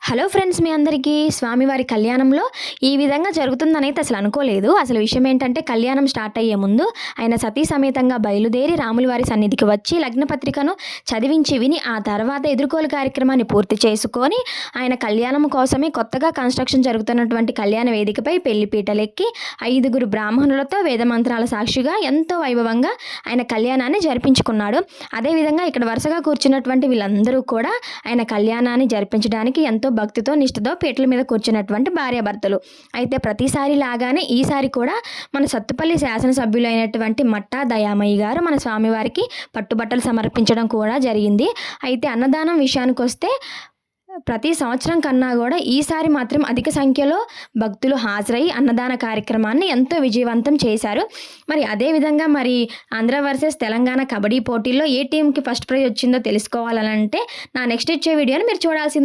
Hello friends, మీ అందరికీ స్వామివారి కళ్యాణంలో ఈ విధంగా జరుగుతుందనైతే అసలు అనుకోలేదు. అసలు విషయం ఏంటంటే, కళ్యాణం స్టార్ట్ అయ్యే ముందు ఆయన సతీ సమేతంగా బయలుదేరి రాముల వారి సన్నిధికి వచ్చి లగ్న పత్రికను చదివించి విని ఆ తర్వాత ఎదుర్కోలు కార్యక్రమాన్ని పూర్తి చేసుకొని ఆయన కళ్యాణం కోసమే కొత్తగా కన్స్ట్రక్షన్ జరుగుతున్నటువంటి కళ్యాణ వేదికపై పెళ్లి పీటలెక్కి 5గురు బ్రాహ్మణులతో వేదమంత్రాల సాక్షిగా ఎంతో వైభవంగా ఆయన కళ్యాణాన్ని జరిపించుకున్నాడు. అదేవిధంగా ఇక్కడ వరుసగా కూర్చున్నటువంటి వీళ్ళందరూ కూడా ఆయన కళ్యాణాన్ని జరిపించడానికి ఎంతో భక్తితో నిష్ఠతో పీటల మీద కూర్చున్నటువంటి భార్యాభర్తలు. అయితే ప్రతిసారి లాగానే ఈసారి కూడా మన సత్తుపల్లి శాసనసభ్యులైనటువంటి మట్టా దయామయ్య గారు మన స్వామివారికి పట్టుబట్టలు సమర్పించడం కూడా జరిగింది. అయితే అన్నదానం విషయానికి వస్తే ప్రతి సంవత్సరం కన్నా కూడా ఈసారి మాత్రం అధిక సంఖ్యలో భక్తులు హాజరై అన్నదాన కార్యక్రమాన్ని ఎంతో విజయవంతం చేశారు. మరి అదేవిధంగా మరి ఆంధ్ర వర్సెస్ తెలంగాణ కబడ్డీ పోటీల్లో ఏ టీంకి ఫస్ట్ ప్రైజ్ వచ్చిందో తెలుసుకోవాలంటే నా నెక్స్ట్ ఇచ్చే వీడియోని మీరు చూడాల్సిందే.